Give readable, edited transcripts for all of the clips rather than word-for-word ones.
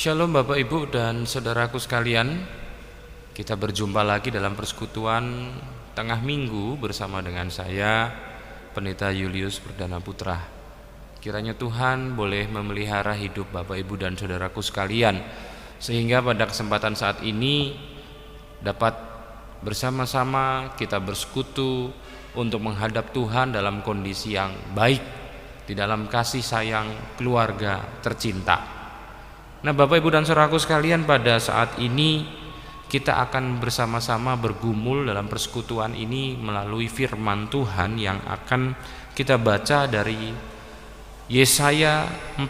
Shalom Bapak Ibu dan saudaraku sekalian. Kita berjumpa lagi dalam persekutuan tengah minggu bersama dengan saya, Pendeta Julius Perdana Putra. Kiranya Tuhan boleh memelihara hidup Bapak Ibu dan saudaraku sekalian, sehingga pada kesempatan saat ini dapat bersama-sama kita bersekutu untuk menghadap Tuhan dalam kondisi yang baik, di dalam kasih sayang keluarga tercinta. Nah, Bapak Ibu dan saudaraku sekalian, pada saat ini kita akan bersama-sama bergumul dalam persekutuan ini melalui firman Tuhan yang akan kita baca dari Yesaya 44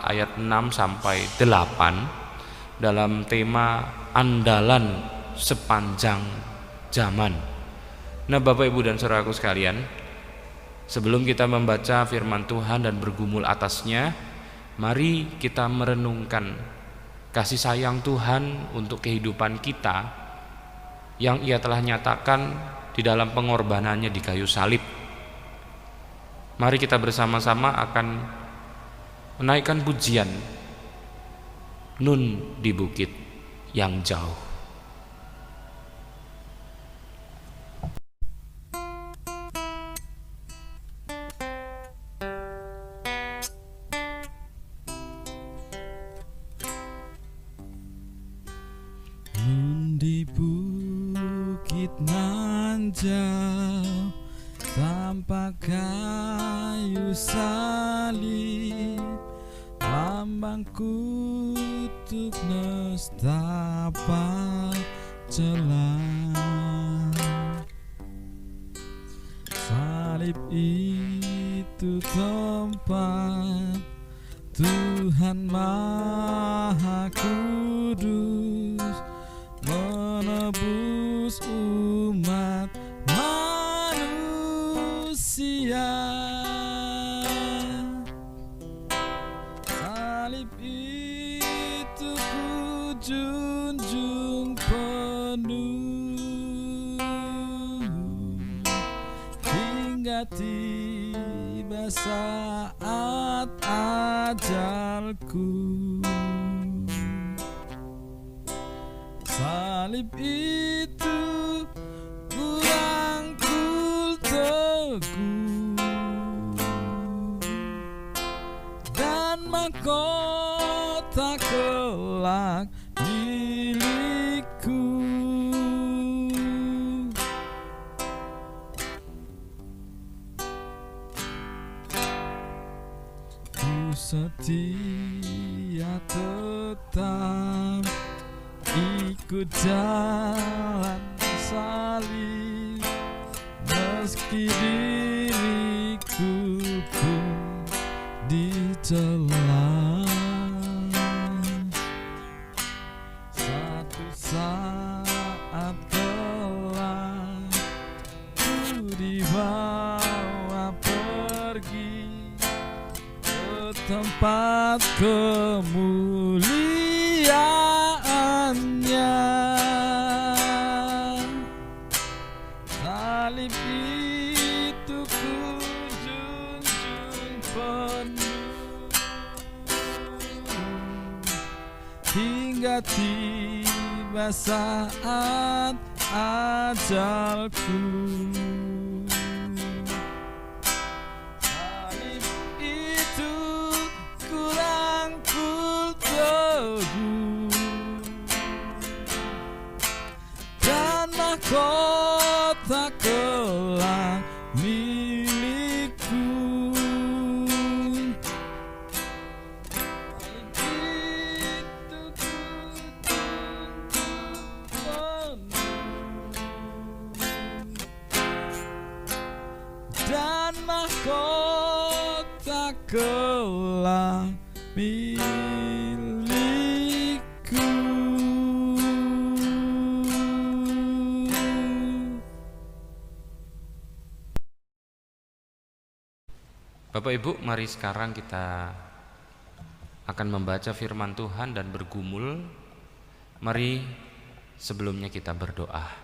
ayat 6 sampai 8 dalam tema andalan sepanjang zaman. Nah, Bapak Ibu dan saudaraku sekalian, sebelum kita membaca firman Tuhan dan bergumul atasnya, mari kita merenungkan kasih sayang Tuhan untuk kehidupan kita yang Ia telah nyatakan di dalam pengorbanannya di kayu salib. Mari kita bersama-sama akan menaikkan pujian Nun di bukit yang jauh. Di bukit nan jauh tampak kayu salib, lambang kutuk nestapa celah. Salib itu tempat Tuhan Maha Kudus menebus umat manusia. Salib itu kujunjung penuh hingga tiba saat ajalku. Salib itu kurangkul teguh dan mahkota kelak milikku. Ku setia tetap ikut jalan salib, meski diriku pun dicela. Satu saat kelak ku dibawa pergi ke tempat kemuliaannya. Salib itu kujunjung penuh hingga tiba saat ajalku. Salib itu kurangkul teguh dan mahkota kelak milikku. Salib itu kujunjung penuh dan mahkota kelak milikku. Bapak Ibu, mari sekarang kita akan membaca firman Tuhan dan bergumul. Mari sebelumnya kita berdoa.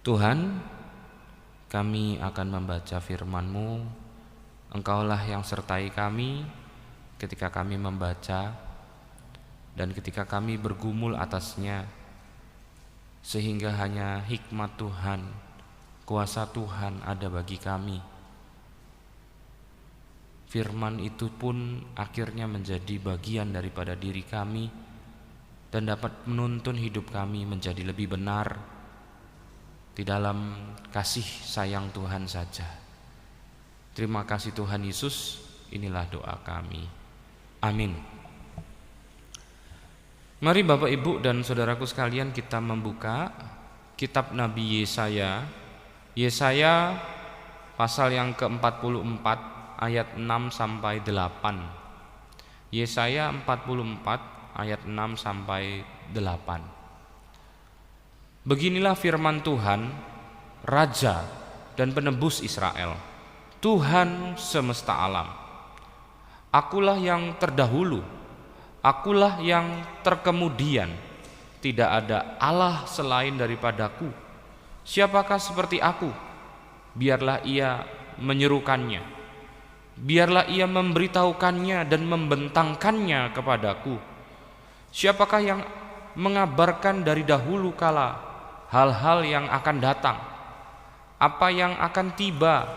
Tuhan, kami akan membaca firman-Mu. Engkaulah yang sertai kami, ketika kami membaca dan ketika kami bergumul atasnya, sehingga hanya hikmat Tuhan, kuasa Tuhan ada bagi kami. Firman itu pun akhirnya menjadi bagian daripada diri kami dan dapat menuntun hidup kami menjadi lebih benar di dalam kasih sayang Tuhan saja. Terima kasih Tuhan Yesus, inilah doa kami. Amin. Mari Bapak Ibu dan saudaraku sekalian, kita membuka kitab Nabi Yesaya. Yesaya pasal yang ke-44 ayat 6 sampai 8. Yesaya 44 ayat 6 sampai 8. Beginilah firman Tuhan, Raja dan penebus Israel, Tuhan semesta alam. Akulah yang terdahulu, akulah yang terkemudian. Tidak ada Allah selain daripadaku. Siapakah seperti aku? Biarlah ia menyerukannya. Biarlah ia memberitahukannya dan membentangkannya kepadaku. Siapakah yang mengabarkan dari dahulu kala hal-hal yang akan datang, apa yang akan tiba?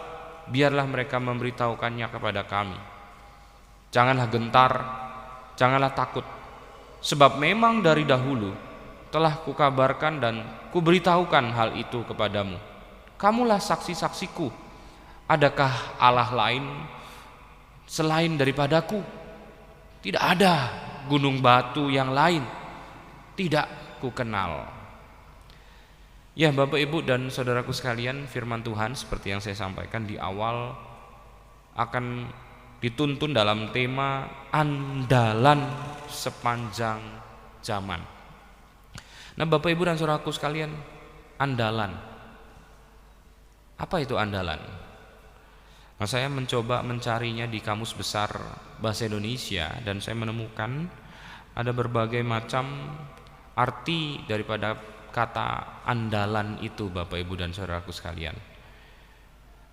Biarlah mereka memberitahukannya kepada kami. Janganlah gentar, janganlah takut, sebab memang dari dahulu telah kukabarkan dan kuberitahukan hal itu kepadamu. Kamulah saksi-saksiku. Adakah Allah lain selain daripadaku? Tidak ada gunung batu yang lain, tidak kukenal. Ya Bapak Ibu dan saudaraku sekalian, firman Tuhan seperti yang saya sampaikan di awal akan dituntun dalam tema andalan sepanjang zaman. Nah Bapak Ibu dan saudaraku sekalian, andalan, apa itu andalan? Nah, saya mencoba mencarinya di Kamus Besar Bahasa Indonesia dan saya menemukan ada berbagai macam arti daripada kata andalan itu, Bapak Ibu dan saudaraku sekalian.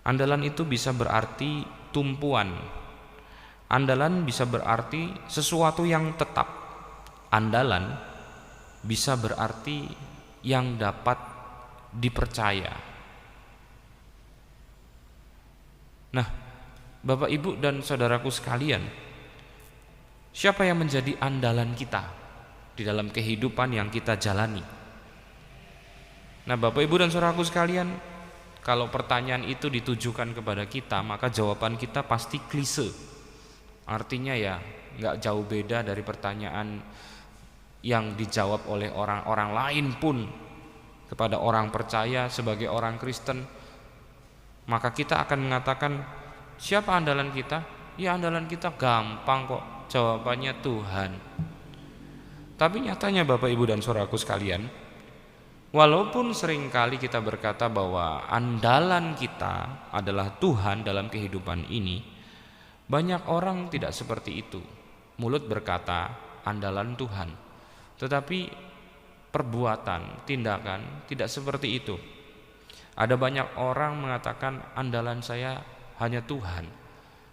Andalan itu bisa berarti tumpuan. Andalan bisa berarti sesuatu yang tetap. Andalan bisa berarti yang dapat dipercaya. Nah, Bapak Ibu dan saudaraku sekalian, siapa yang menjadi andalan kita di dalam kehidupan yang kita jalani? Nah, Bapak Ibu dan saudaraku sekalian, kalau pertanyaan itu ditujukan kepada kita, maka jawaban kita pasti klise. Artinya ya nggak jauh beda dari pertanyaan yang dijawab oleh orang-orang lain pun kepada orang percaya sebagai orang Kristen. Maka kita akan mengatakan, siapa andalan kita? Ya andalan kita gampang kok, jawabannya Tuhan. Tapi nyatanya Bapak Ibu dan saudaraku sekalian, walaupun seringkali kita berkata bahwa andalan kita adalah Tuhan dalam kehidupan ini, banyak orang tidak seperti itu. Mulut berkata andalan Tuhan, tetapi perbuatan, tindakan tidak seperti itu. Ada banyak orang mengatakan andalan saya hanya Tuhan,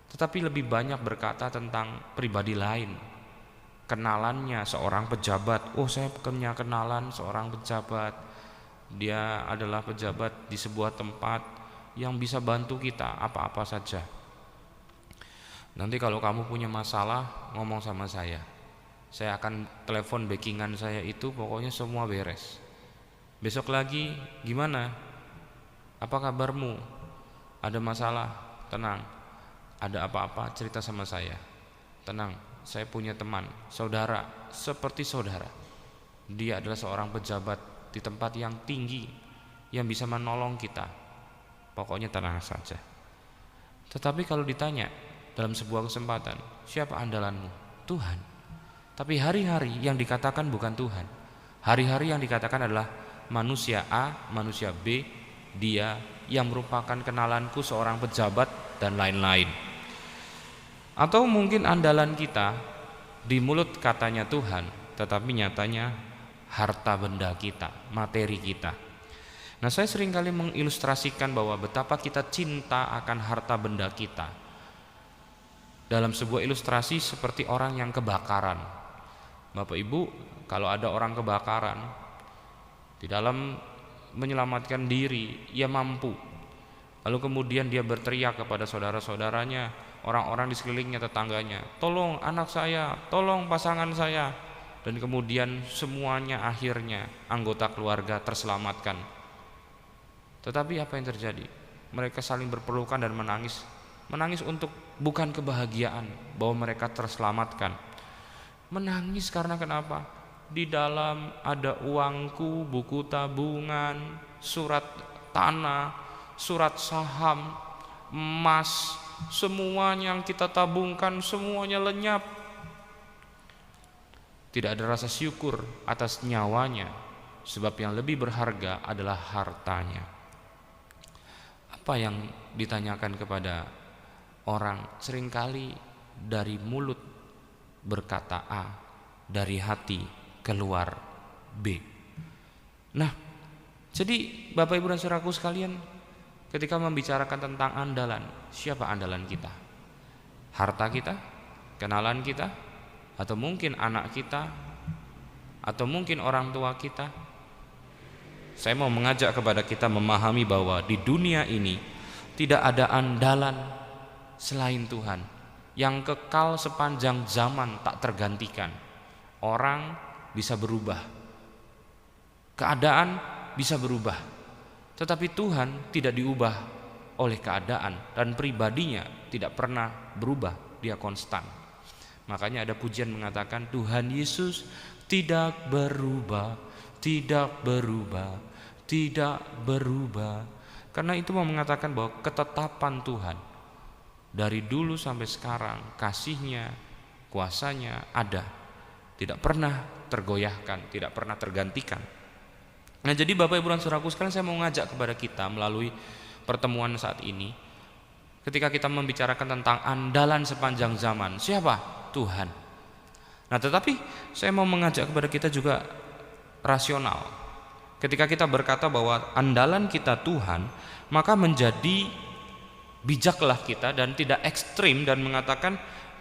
tetapi lebih banyak berkata tentang pribadi lain. Kenalannya seorang pejabat, oh saya punya kenalan seorang pejabat, dia adalah pejabat di sebuah tempat yang bisa bantu kita apa-apa saja. Nanti kalau kamu punya masalah ngomong sama saya akan telepon backingan saya itu, pokoknya semua beres. Besok lagi gimana? Apa kabarmu? Ada masalah? Tenang. Ada apa-apa cerita sama saya. Tenang, saya punya teman, saudara, seperti saudara. Dia adalah seorang pejabat di tempat yang tinggi yang bisa menolong kita. Pokoknya tenang saja. Tetapi kalau ditanya dalam sebuah kesempatan, siapa andalanmu? Tuhan. Tapi hari-hari yang dikatakan bukan Tuhan. Hari-hari yang dikatakan adalah manusia A, manusia B, dia yang merupakan kenalanku seorang pejabat dan lain-lain. Atau mungkin andalan kita di mulut katanya Tuhan, tetapi nyatanya harta benda kita, materi kita. Nah, saya seringkali mengilustrasikan bahwa betapa kita cinta akan harta benda kita. dalam sebuah ilustrasi seperti orang yang kebakaran. Bapak Ibu, kalau ada orang kebakaran, di dalam menyelamatkan diri, ia mampu. Lalu kemudian dia berteriak kepada saudara-saudaranya, orang-orang di sekelilingnya, tetangganya, tolong anak saya, tolong pasangan saya. Dan kemudian semuanya akhirnya anggota keluarga terselamatkan. Tetapi apa yang terjadi? Mereka saling berpelukan dan menangis. Menangis untuk bukan kebahagiaan bahwa mereka terselamatkan. Menangis karena kenapa? Di dalam ada uangku, buku tabungan, surat tanah, surat saham, emas, semuanya yang kita tabungkan semuanya lenyap. Tidak ada rasa syukur atas nyawanya, sebab yang lebih berharga adalah hartanya. Apa yang ditanyakan kepada orang seringkali dari mulut berkata A, dari hati keluar B. Nah, jadi Bapak Ibu dan saudaraku sekalian, ketika membicarakan tentang andalan, siapa andalan kita? Harta kita? Kenalan kita? Atau mungkin anak kita? Atau mungkin orang tua kita? Saya mau mengajak kepada kita memahami bahwa di dunia ini tidak ada andalan selain Tuhan yang kekal sepanjang zaman, tak tergantikan. Orang bisa berubah, keadaan bisa berubah, tetapi Tuhan tidak diubah oleh keadaan, dan pribadinya tidak pernah berubah, dia konstan. Makanya ada pujian mengatakan Tuhan Yesus tidak berubah, tidak berubah, tidak berubah. Karena itu mau mengatakan bahwa ketetapan Tuhan dari dulu sampai sekarang, kasih-Nya, kuasa-Nya ada, tidak pernah tergoyahkan, tidak pernah tergantikan. Nah, jadi Bapak Ibu dan saudaraku sekalian, saya mau ngajak kepada kita melalui pertemuan saat ini, ketika kita membicarakan tentang andalan sepanjang zaman, siapa? Tuhan. Nah, tetapi saya mau mengajak kepada kita juga rasional. Ketika kita berkata bahwa andalan kita Tuhan, maka menjadi bijaklah kita dan tidak ekstrim dan mengatakan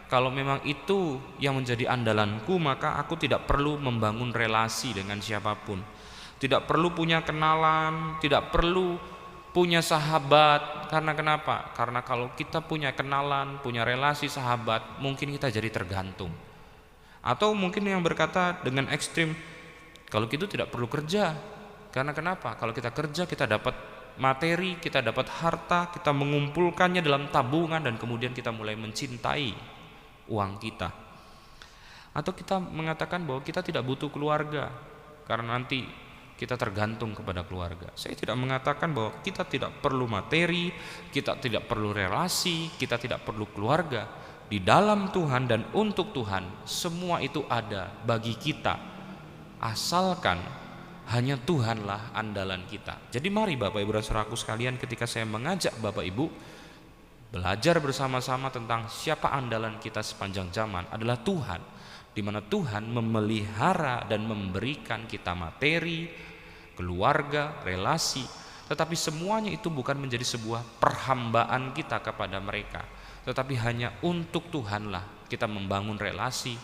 kalau memang itu yang menjadi andalanku, maka aku tidak perlu membangun relasi dengan siapapun, tidak perlu punya kenalan, tidak perlu punya sahabat. Karena kenapa? Karena kalau kita punya kenalan, punya relasi sahabat, mungkin kita jadi tergantung. Atau mungkin yang berkata dengan ekstrim, kalau gitu tidak perlu kerja. Karena kenapa? Kalau kita kerja, kita dapat materi, kita dapat harta, kita mengumpulkannya dalam tabungan, dan kemudian kita mulai mencintai uang kita. Atau kita mengatakan bahwa kita tidak butuh keluarga karena nanti kita tergantung kepada keluarga. Saya tidak mengatakan bahwa kita tidak perlu materi, kita tidak perlu relasi, kita tidak perlu keluarga. Di dalam Tuhan dan untuk Tuhan, semua itu ada bagi kita, asalkan hanya Tuhanlah andalan kita. Jadi mari Bapak Ibu dan saudaraku sekalian, ketika saya mengajak Bapak Ibu belajar bersama-sama tentang siapa andalan kita sepanjang zaman, adalah Tuhan, di mana Tuhan memelihara dan memberikan kita materi, keluarga, relasi, tetapi semuanya itu bukan menjadi sebuah perhambaan kita kepada mereka, tetapi hanya untuk Tuhanlah kita membangun relasi,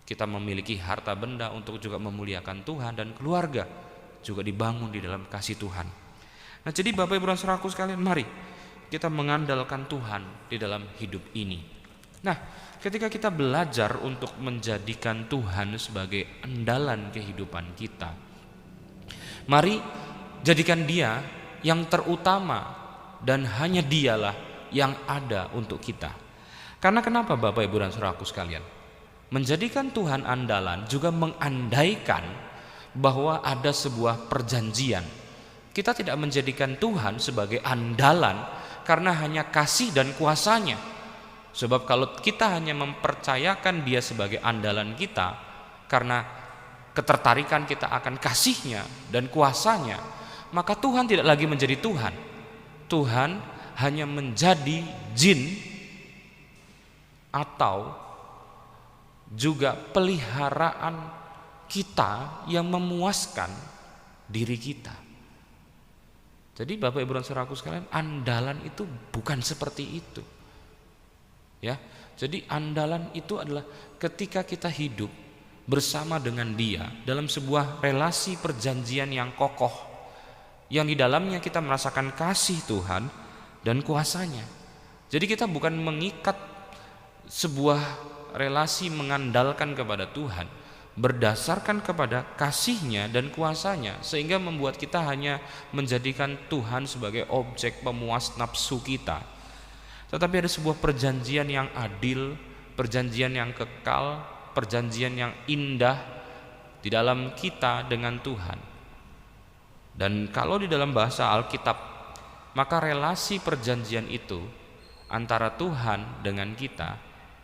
kita memiliki harta benda untuk juga memuliakan Tuhan, dan keluarga juga dibangun di dalam kasih Tuhan. Nah, jadi Bapak Ibu dan saudaraku sekalian, mari kita mengandalkan Tuhan di dalam hidup ini. Nah, ketika kita belajar untuk menjadikan Tuhan sebagai andalan kehidupan kita, mari jadikan Dia yang terutama, dan hanya Dialah yang ada untuk kita. Karena kenapa Bapak Ibu dan saudaraku sekalian? Menjadikan Tuhan andalan juga mengandaikan bahwa ada sebuah perjanjian. Kita tidak menjadikan Tuhan sebagai andalan karena hanya kasih dan kuasanya. Sebab kalau kita hanya mempercayakan Dia sebagai andalan kita karena ketertarikan kita akan kasih-Nya dan kuasanya, maka Tuhan tidak lagi menjadi Tuhan. Tuhan hanya menjadi jin atau juga peliharaan kita yang memuaskan diri kita. Jadi Bapak Ibu dan saudaraku sekalian, andalan itu bukan seperti itu. Ya. Jadi andalan itu adalah ketika kita hidup bersama dengan Dia dalam sebuah relasi perjanjian yang kokoh, yang di dalamnya kita merasakan kasih Tuhan dan kuasanya. Jadi kita bukan mengikat sebuah relasi mengandalkan kepada Tuhan berdasarkan kepada kasih-Nya dan kuasanya, sehingga membuat kita hanya menjadikan Tuhan sebagai objek pemuas nafsu kita. Tetapi ada sebuah perjanjian yang adil, perjanjian yang kekal, perjanjian yang indah di dalam kita dengan Tuhan. Dan kalau di dalam bahasa Alkitab, maka relasi perjanjian itu antara Tuhan dengan kita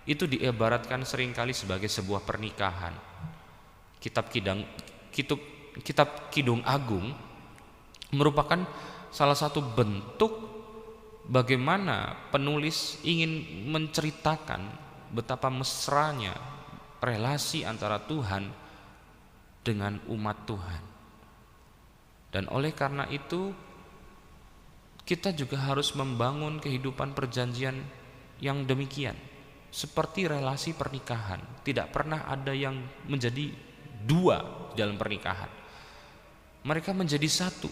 itu diibaratkan seringkali sebagai sebuah pernikahan. Kitab Kidung Agung merupakan salah satu bentuk bagaimana penulis ingin menceritakan betapa mesranya relasi antara Tuhan dengan umat Tuhan. Dan oleh karena itu kita juga harus membangun kehidupan perjanjian yang demikian. Seperti relasi pernikahan, tidak pernah ada yang menjadi dua dalam pernikahan. Mereka menjadi satu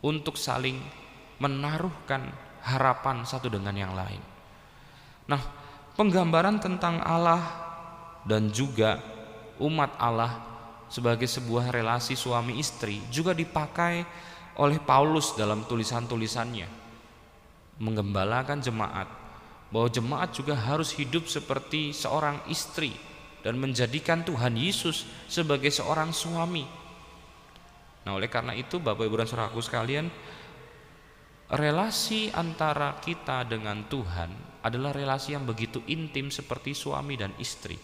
untuk saling menaruhkan harapan satu dengan yang lain. Nah, penggambaran tentang Allah dan juga umat Allah sebagai sebuah relasi suami istri juga dipakai oleh Paulus dalam tulisan-tulisannya, menggembalakan jemaat, bahwa jemaat juga harus hidup seperti seorang istri dan menjadikan Tuhan Yesus sebagai seorang suami. Nah, oleh karena itu Bapak Ibu dan Saudaraku sekalian, relasi antara kita dengan Tuhan adalah relasi yang begitu intim seperti suami dan istri.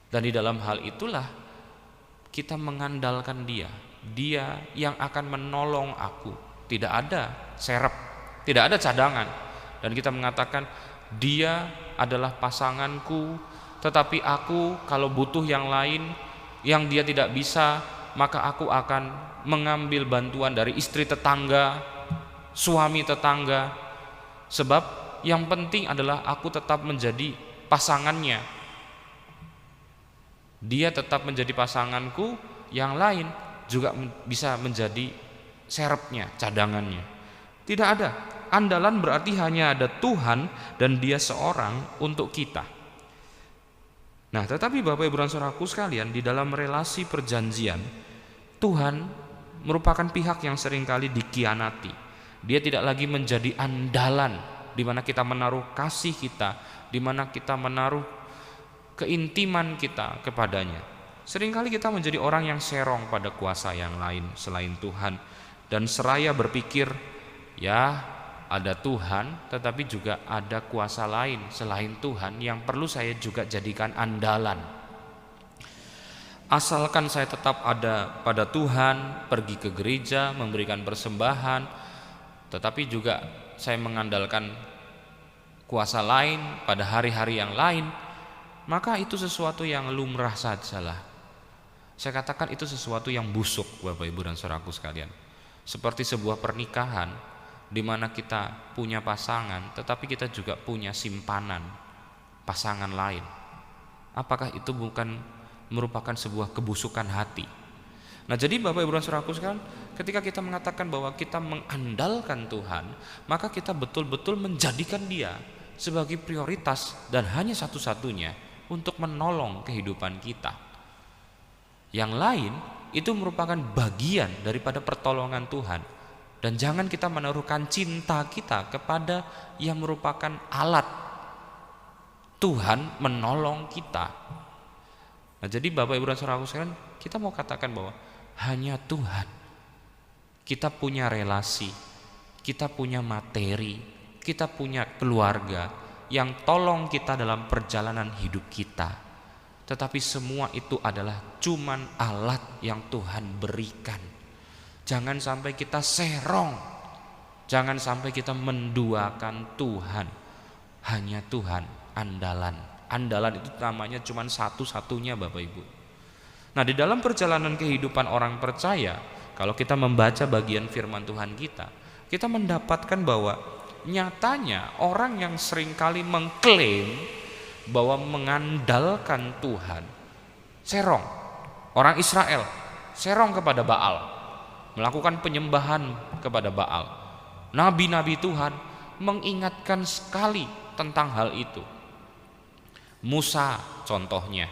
Dan di dalam hal itulah kita mengandalkan Dia. Dia yang akan menolong aku. Tidak ada serep, tidak ada cadangan. Dan kita mengatakan Dia adalah pasanganku, tetapi aku kalau butuh yang lain yang Dia tidak bisa, maka aku akan mengambil bantuan dari istri tetangga, suami tetangga. Sebab yang penting adalah aku tetap menjadi pasangannya. Dia tetap menjadi pasanganku, yang lain juga bisa menjadi serepnya, cadangannya. Tidak ada. Andalan berarti hanya ada Tuhan dan Dia seorang untuk kita. Nah, tetapi Bapak Ibu dan Saudaraku sekalian, di dalam relasi perjanjian, Tuhan merupakan pihak yang seringkali dikhianati. Dia tidak lagi menjadi andalan di mana kita menaruh kasih kita, di mana kita menaruh keintiman kita kepadanya. Seringkali kita menjadi orang yang serong pada kuasa yang lain selain Tuhan, dan seraya berpikir, ya ada Tuhan, tetapi juga ada kuasa lain selain Tuhan yang perlu saya juga jadikan andalan. Asalkan saya tetap ada pada Tuhan, pergi ke gereja, memberikan persembahan, tetapi juga saya mengandalkan kuasa lain pada hari-hari yang lain, maka itu sesuatu yang lumrah sajalah. Saya katakan itu sesuatu yang busuk, Bapak Ibu dan Saudaraku sekalian. Seperti sebuah pernikahan di mana kita punya pasangan, tetapi kita juga punya simpanan pasangan lain. Apakah itu bukan merupakan sebuah kebusukan hati? Nah, jadi Bapak Ibu dan Saudaraku sekalian, ketika kita mengatakan bahwa kita mengandalkan Tuhan, maka kita betul-betul menjadikan Dia sebagai prioritas dan hanya satu-satunya untuk menolong kehidupan kita. Yang lain itu merupakan bagian daripada pertolongan Tuhan. Dan jangan kita menaruhkan cinta kita kepada yang merupakan alat Tuhan menolong kita. Nah, jadi Bapak Ibu dan Saudaraku sekalian, kita mau katakan bahwa hanya Tuhan. Kita punya relasi, kita punya materi, kita punya keluarga yang tolong kita dalam perjalanan hidup kita. Tetapi semua itu adalah cuman alat yang Tuhan berikan. Jangan sampai kita serong, jangan sampai kita menduakan Tuhan. Hanya Tuhan andalan. Andalan itu namanya cuma satu-satunya, Bapak Ibu. Nah, di dalam perjalanan kehidupan orang percaya, kalau kita membaca bagian firman Tuhan kita mendapatkan bahwa nyatanya orang yang seringkali mengklaim bahwa mengandalkan Tuhan serong. Orang Israel serong kepada Baal, melakukan penyembahan kepada Baal. Nabi-nabi Tuhan mengingatkan sekali tentang hal itu. Musa contohnya,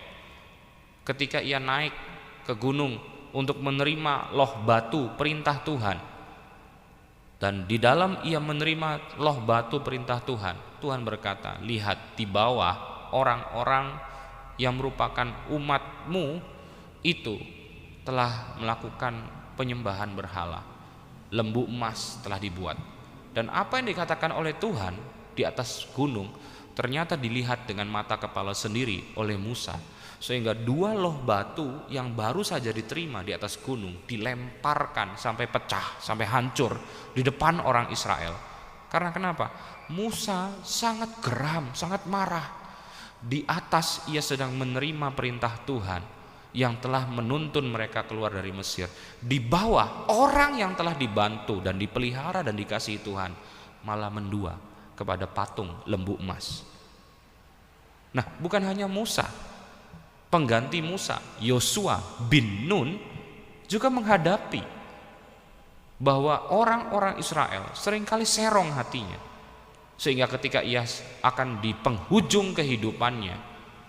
ketika ia naik ke gunung untuk menerima loh batu perintah Tuhan, dan di dalam ia menerima loh batu perintah Tuhan, Tuhan berkata, lihat di bawah orang-orang yang merupakan umatmu itu telah melakukan penyembahan berhala. Lembu emas telah dibuat. Dan apa yang dikatakan oleh Tuhan di atas gunung ternyata dilihat dengan mata kepala sendiri oleh Musa, sehingga dua loh batu yang baru saja diterima di atas gunung dilemparkan sampai pecah, sampai hancur di depan orang Israel. Karena kenapa? Musa sangat geram, sangat marah. Di atas ia sedang menerima perintah Tuhan yang telah menuntun mereka keluar dari Mesir. Di bawah orang yang telah dibantu dan dipelihara dan dikasihi Tuhan malah mendua kepada patung lembu emas. Nah, bukan hanya Musa, pengganti Musa, Yosua bin Nun juga menghadapi bahwa orang-orang Israel seringkali serong hatinya, sehingga ketika ia akan di penghujung kehidupannya,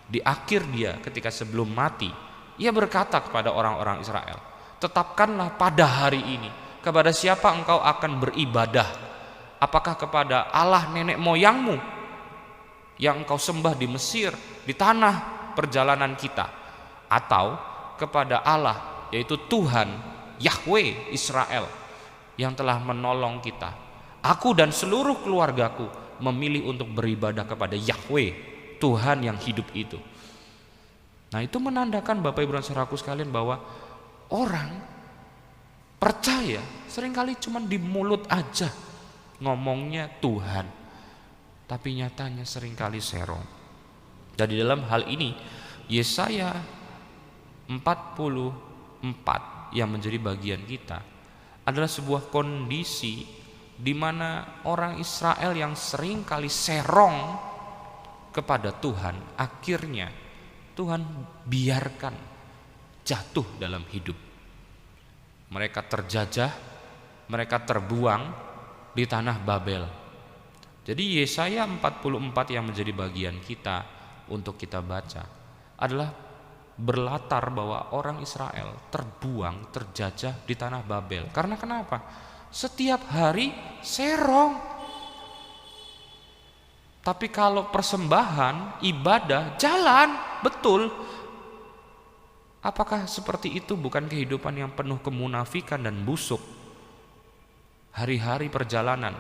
di akhir dia ketika sebelum mati, ia berkata kepada orang-orang Israel, tetapkanlah pada hari ini kepada siapa engkau akan beribadah, apakah kepada Allah nenek moyangmu yang engkau sembah di Mesir, di tanah perjalanan kita, atau kepada Allah, yaitu Tuhan Yahweh Israel yang telah menolong kita. Aku dan seluruh keluargaku memilih untuk beribadah kepada Yahweh, Tuhan yang hidup itu. Nah, itu menandakan Bapak Ibu dan saudaraku sekalian bahwa orang percaya seringkali cuma di mulut aja ngomongnya Tuhan, tapi nyatanya seringkali serong. Dan di dalam hal ini Yesaya 44 yang menjadi bagian kita adalah sebuah kondisi di mana orang Israel yang seringkali serong kepada Tuhan, akhirnya Tuhan biarkan jatuh dalam hidup. Mereka terjajah, mereka terbuang di tanah Babel. Jadi Yesaya 44 yang menjadi bagian kita untuk kita baca adalah berlatar bahwa orang Israel terbuang, terjajah di tanah Babel. Karena kenapa? Setiap hari serong. Tapi kalau persembahan, ibadah, jalan, betul. Apakah seperti itu bukan kehidupan yang penuh kemunafikan dan busuk? Hari-hari perjalanan,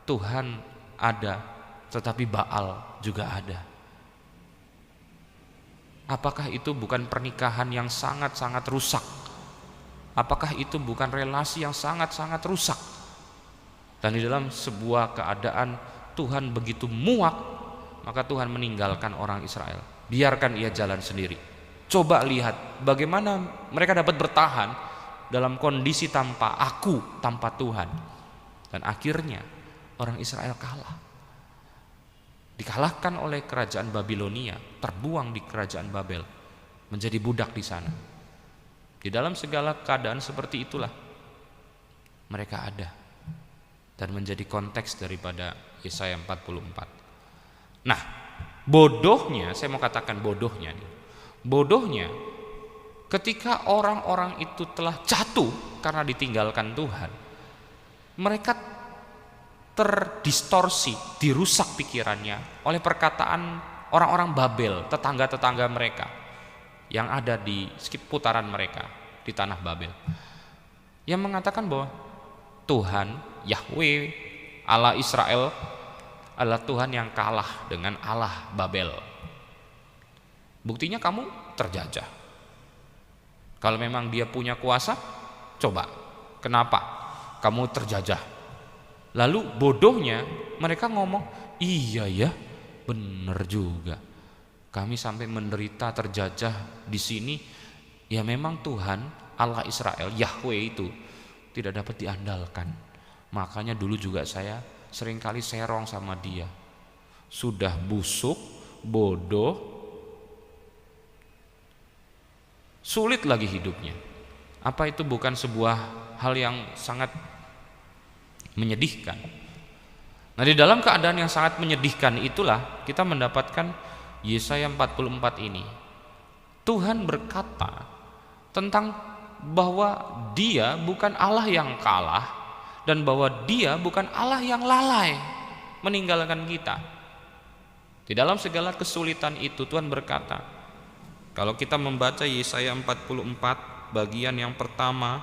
Tuhan ada, tetapi Baal juga ada. Apakah itu bukan pernikahan yang sangat-sangat rusak? Apakah itu bukan relasi yang sangat-sangat rusak? Dan di dalam sebuah keadaan Tuhan begitu muak, maka Tuhan meninggalkan orang Israel. Biarkan ia jalan sendiri. Coba lihat bagaimana mereka dapat bertahan dalam kondisi tanpa aku, tanpa Tuhan. Dan akhirnya orang Israel kalah. Dikalahkan oleh kerajaan Babilonia, terbuang di kerajaan Babel, menjadi budak di sana. Di dalam segala keadaan seperti itulah mereka ada dan menjadi konteks daripada Yesaya 44. Nah, bodohnya, saya mau katakan bodohnya nih. Bodohnya ketika orang-orang itu telah jatuh karena ditinggalkan Tuhan, mereka terdistorsi, dirusak pikirannya oleh perkataan orang-orang Babel, tetangga-tetangga mereka yang ada di seputaran mereka di tanah Babel, yang mengatakan bahwa Tuhan Yahweh Allah Israel adalah Tuhan yang kalah dengan Allah Babel. Buktinya kamu terjajah. Kalau memang dia punya kuasa, coba kenapa kamu terjajah? Lalu bodohnya mereka ngomong, iya ya, benar juga. Kami sampai menderita terjajah di sini. Ya memang Tuhan Allah Israel Yahweh itu tidak dapat diandalkan. Makanya dulu juga saya seringkali serong sama dia. Sudah busuk, bodoh, sulit lagi hidupnya. Apa itu bukan sebuah hal yang sangat menyedihkan? Nah, di dalam keadaan yang sangat menyedihkan itulah kita mendapatkan Yesaya 44 ini. Tuhan berkata tentang bahwa Dia bukan Allah yang kalah dan bahwa Dia bukan Allah yang lalai meninggalkan kita. Di dalam segala kesulitan itu Tuhan berkata, kalau kita membaca Yesaya 44 bagian yang pertama,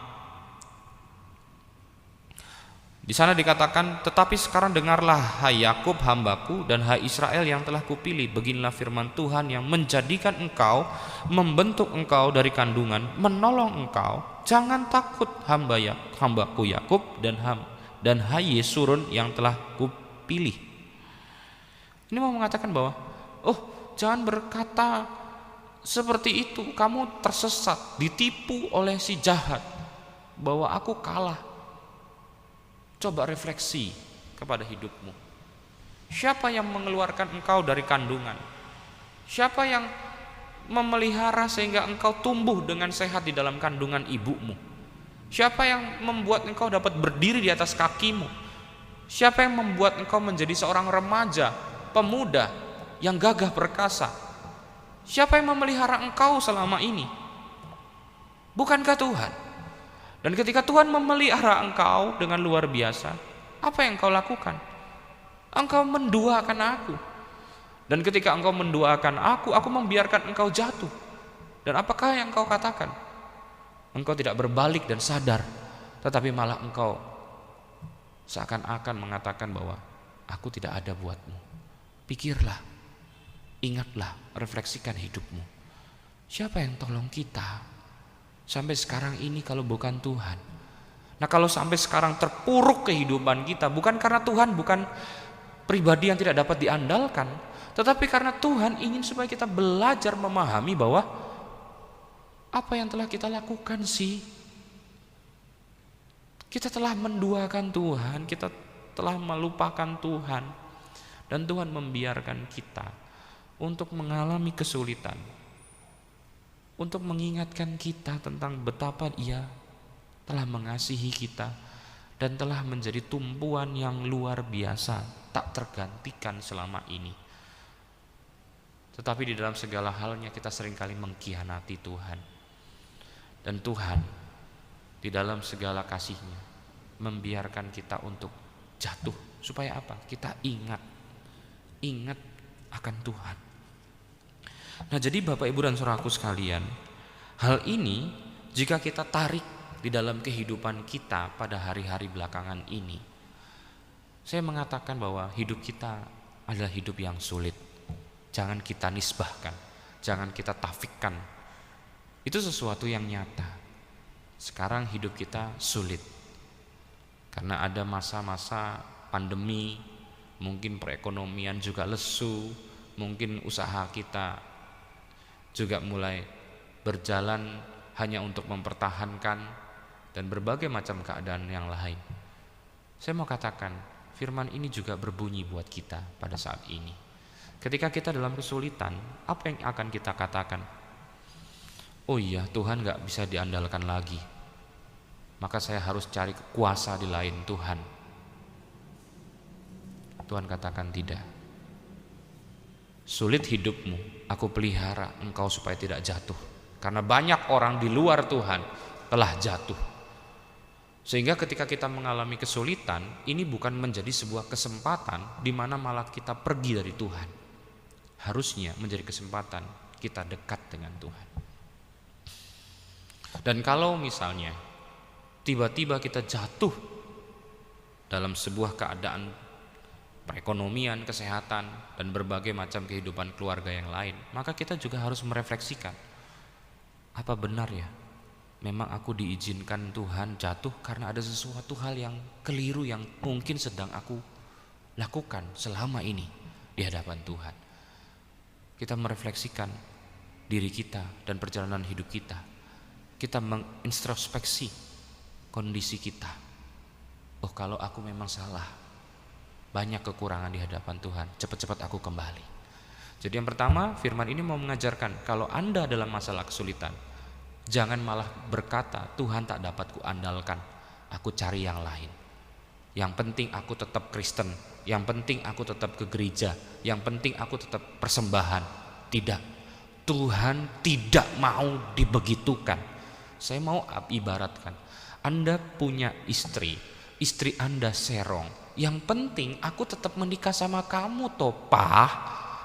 di sana dikatakan, tetapi sekarang dengarlah hai Yakub hambaku dan hai Israel yang telah kupilih, beginilah firman Tuhan yang menjadikan engkau, membentuk engkau dari kandungan, menolong engkau. Jangan takut hambaku Yakub dan hai Yesurun yang telah kupilih. Ini mau mengatakan bahwa jangan berkata seperti itu, kamu tersesat, ditipu oleh si jahat, bahwa aku kalah. Coba refleksi kepada hidupmu. Siapa yang mengeluarkan engkau dari kandungan? Siapa yang memelihara sehingga engkau tumbuh dengan sehat di dalam kandungan ibumu? Siapa yang membuat engkau dapat berdiri di atas kakimu? Siapa yang membuat engkau menjadi seorang remaja, pemuda yang gagah perkasa? Siapa yang memelihara engkau selama ini? Bukankah Tuhan? Dan ketika Tuhan memelihara engkau dengan luar biasa, apa yang engkau lakukan? Engkau menduakan aku. Dan ketika engkau menduakan aku membiarkan engkau jatuh. Dan apakah yang engkau katakan? Engkau tidak berbalik dan sadar, tetapi malah engkau seakan-akan mengatakan bahwa aku tidak ada buatmu. Pikirlah, ingatlah, refleksikan hidupmu. Siapa yang tolong kita sampai sekarang ini kalau bukan Tuhan? Nah, kalau sampai sekarang terpuruk kehidupan kita, bukan karena Tuhan bukan pribadi yang tidak dapat diandalkan, tetapi karena Tuhan ingin supaya kita belajar memahami bahwa apa yang telah kita lakukan sih? Kita telah menduakan Tuhan, kita telah melupakan Tuhan, dan Tuhan membiarkan kita untuk mengalami kesulitan, untuk mengingatkan kita tentang betapa Ia telah mengasihi kita dan telah menjadi tumpuan yang luar biasa, tak tergantikan selama ini. Tetapi di dalam segala halnya kita seringkali mengkhianati Tuhan. Dan Tuhan di dalam segala kasih-Nya membiarkan kita untuk jatuh. Supaya apa? Kita ingat akan Tuhan. Nah, jadi Bapak Ibu dan Saudaraku sekalian, hal ini jika kita tarik di dalam kehidupan kita pada hari-hari belakangan ini, saya mengatakan bahwa hidup kita adalah hidup yang sulit. Jangan kita nisbahkan, jangan kita tafikkan. Itu sesuatu yang nyata. Sekarang hidup kita sulit karena ada masa-masa pandemi, mungkin perekonomian juga lesu, mungkin usaha kita juga mulai berjalan hanya untuk mempertahankan, dan berbagai macam keadaan yang lain. Saya mau katakan, firman ini juga berbunyi buat kita pada saat ini. Ketika kita dalam kesulitan, apa yang akan kita katakan? Oh iya, Tuhan gak bisa diandalkan lagi, maka saya harus cari kuasa di lain Tuhan. Tuhan katakan tidak. Sulit hidupmu, aku pelihara engkau supaya tidak jatuh. Karena banyak orang di luar Tuhan telah jatuh. Sehingga ketika kita mengalami kesulitan, ini bukan menjadi sebuah kesempatan di mana malah kita pergi dari Tuhan. Harusnya menjadi kesempatan kita dekat dengan Tuhan. Dan kalau misalnya tiba-tiba kita jatuh dalam sebuah keadaan perekonomian, kesehatan, dan berbagai macam kehidupan keluarga yang lain, maka kita juga harus merefleksikan, apa benar ya memang aku diizinkan Tuhan jatuh karena ada sesuatu hal yang keliru yang mungkin sedang aku lakukan selama ini di hadapan Tuhan. Kita merefleksikan diri kita dan perjalanan hidup kita. Kita mengintrospeksi kondisi kita. Oh, kalau aku memang salah, banyak kekurangan di hadapan Tuhan, cepat-cepat aku kembali. Jadi yang pertama, firman ini mau mengajarkan kalau Anda dalam masalah kesulitan, jangan malah berkata Tuhan tak dapat kuandalkan, aku cari yang lain. Yang penting aku tetap Kristen, yang penting aku tetap ke gereja, yang penting aku tetap persembahan. Tidak, Tuhan tidak mau dibegitukan. Saya mau ibaratkan, Anda punya istri Anda serong, yang penting aku tetap menikah sama kamu toh Pak.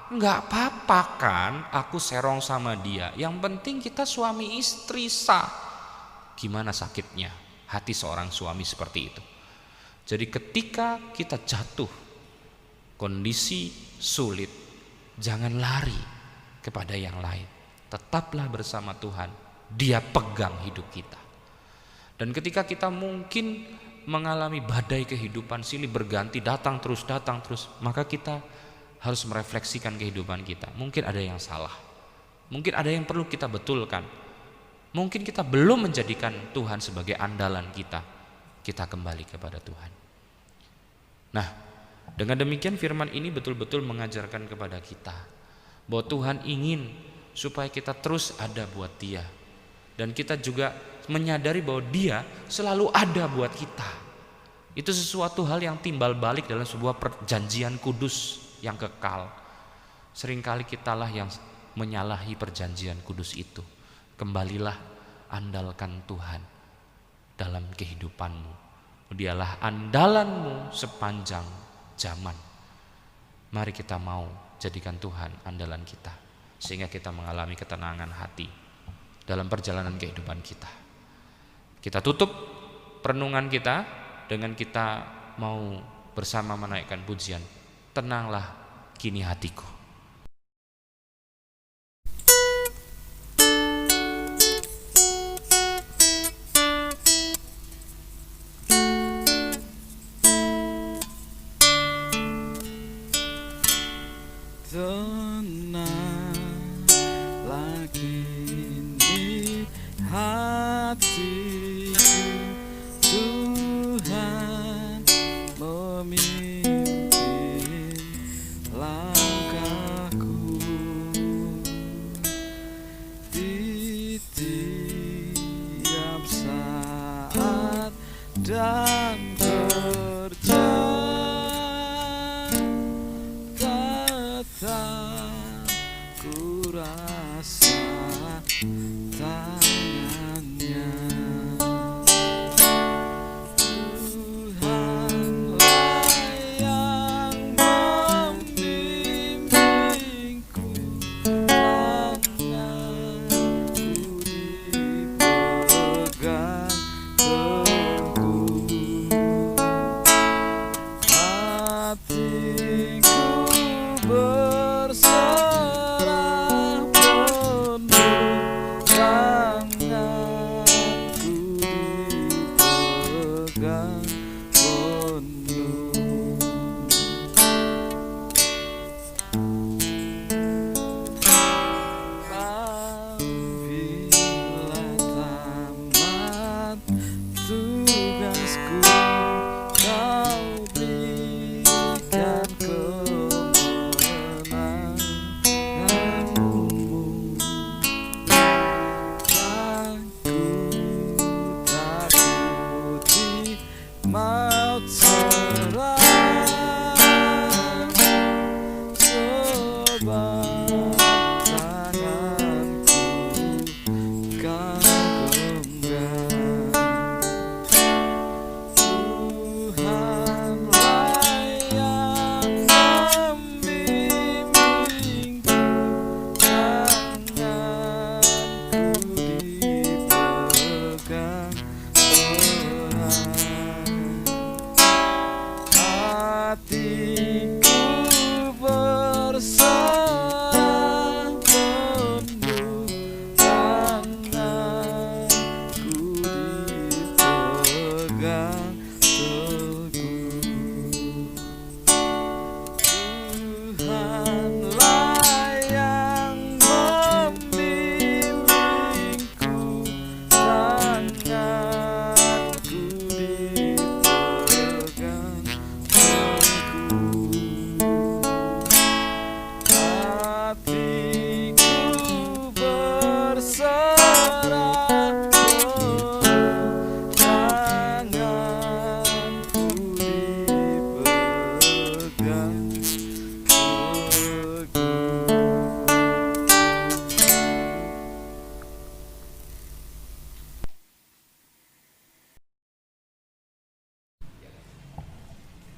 Enggak apa-apa kan aku serong sama dia, yang penting kita suami istri sah. Gimana sakitnya hati seorang suami seperti itu. Jadi ketika kita jatuh kondisi sulit, jangan lari kepada yang lain, tetaplah bersama Tuhan. Dia pegang hidup kita. Dan ketika kita mungkin mengalami badai kehidupan silih berganti, datang terus, maka kita harus merefleksikan kehidupan kita. Mungkin ada yang salah, mungkin ada yang perlu kita betulkan, mungkin kita belum menjadikan Tuhan sebagai andalan kita. Kita kembali kepada Tuhan. Nah, dengan demikian firman ini betul-betul mengajarkan kepada kita bahwa Tuhan ingin supaya kita terus ada buat Dia, dan kita juga menyadari bahwa Dia selalu ada buat kita. Itu sesuatu hal yang timbal balik dalam sebuah perjanjian kudus yang kekal. Seringkali kitalah yang menyalahi perjanjian kudus itu. Kembalilah, andalkan Tuhan dalam kehidupanmu. Dialah andalanmu sepanjang zaman. Mari kita mau jadikan Tuhan andalan kita, sehingga kita mengalami ketenangan hati dalam perjalanan kehidupan kita. Kita tutup perenungan kita dengan kita mau bersama menaikkan pujian, tenanglah kini hatiku. Tenanglah kini hatiku, Tuhan memimpin langkahku di tiap saat dan tetap ku rasa tangannya. Tuhanlah yang membimbingku, tanganku dipegang teguh.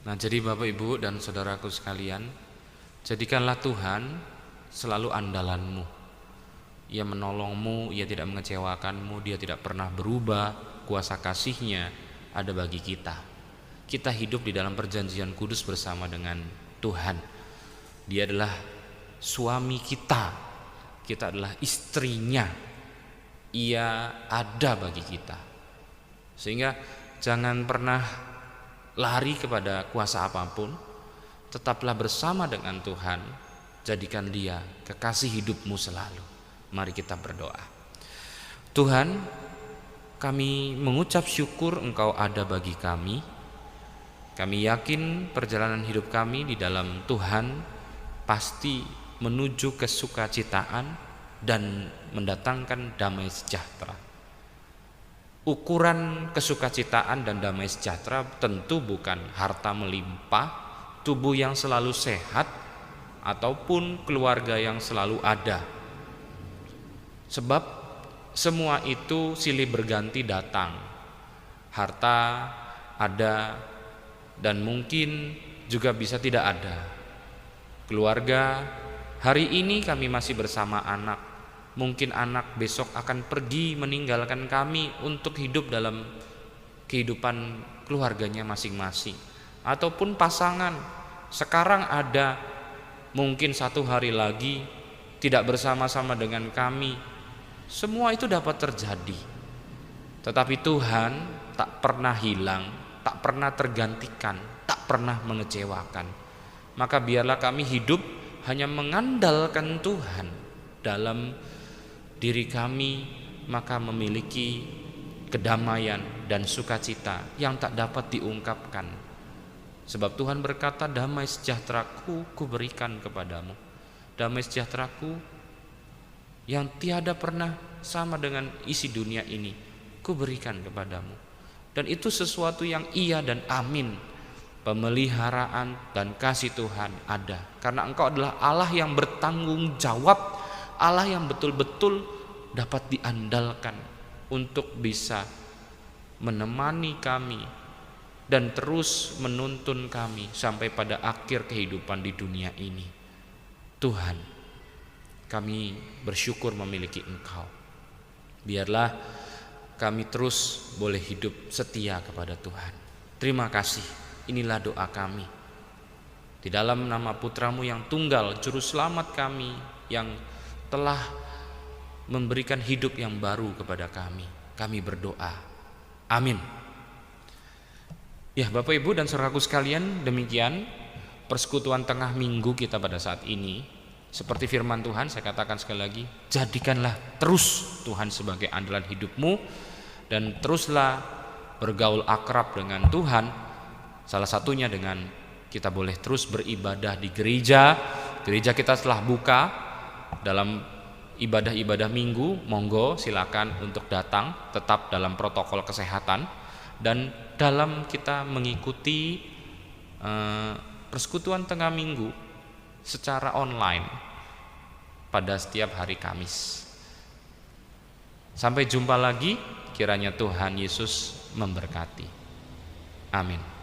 Nah, jadi Bapak Ibu dan saudaraku sekalian, jadikanlah Tuhan selalu andalanmu. Ia menolongmu, Ia tidak mengecewakanmu, Dia tidak pernah berubah. Kuasa kasih-Nya ada bagi kita. Kita hidup di dalam perjanjian kudus bersama dengan Tuhan. Dia adalah suami kita, kita adalah istrinya. Ia ada bagi kita. Sehingga jangan pernah lari kepada kuasa apapun, tetaplah bersama dengan Tuhan. Jadikan Dia kekasih hidupmu selalu. Mari kita berdoa. Tuhan, kami mengucap syukur Engkau ada bagi kami. Kami yakin perjalanan hidup kami di dalam Tuhan pasti menuju kesukacitaan dan mendatangkan damai sejahtera. Ukuran kesukacitaan dan damai sejahtera tentu bukan harta melimpah, tubuh yang selalu sehat, ataupun keluarga yang selalu ada. Sebab semua itu silih berganti datang. Harta ada dan mungkin juga bisa tidak ada. Keluarga, hari ini kami masih bersama anak. Mungkin anak besok akan pergi meninggalkan kami untuk hidup dalam kehidupan keluarganya masing-masing. Ataupun pasangan sekarang ada, mungkin satu hari lagi tidak bersama-sama dengan kami. Semua itu dapat terjadi. Tetapi Tuhan tak pernah hilang, tak pernah tergantikan, tak pernah mengecewakan. Maka biarlah kami hidup hanya mengandalkan Tuhan dalam diri kami, maka memiliki kedamaian dan sukacita yang tak dapat diungkapkan. Sebab Tuhan berkata, damai sejahteraku kuberikan kepadamu. Damai sejahteraku yang tiada pernah sama dengan isi dunia ini kuberikan kepadamu. Dan itu sesuatu yang iya dan amin. Pemeliharaan dan kasih Tuhan ada, karena Engkau adalah Allah yang bertanggung jawab, Allah yang betul-betul dapat diandalkan untuk bisa menemani kami dan terus menuntun kami sampai pada akhir kehidupan di dunia ini. Tuhan, kami bersyukur memiliki Engkau. Biarlah kami terus boleh hidup setia kepada Tuhan. Terima kasih. Inilah doa kami. Di dalam nama Putramu yang tunggal, Juru Selamat kami, yang telah memberikan hidup yang baru kepada kami. Kami berdoa. Amin. Ya, Bapak Ibu dan saudaraku sekalian, demikian persekutuan tengah minggu kita pada saat ini. Seperti firman Tuhan, saya katakan sekali lagi, jadikanlah terus Tuhan sebagai andalan hidupmu, dan teruslah bergaul akrab dengan Tuhan. Salah satunya dengan kita boleh terus beribadah di gereja. Gereja kita telah buka dalam ibadah-ibadah minggu. Monggo silakan untuk datang, tetap dalam protokol kesehatan, dan dalam kita mengikuti persekutuan tengah minggu secara online pada setiap hari Kamis. Sampai jumpa lagi, kiranya Tuhan Yesus memberkati. Amin.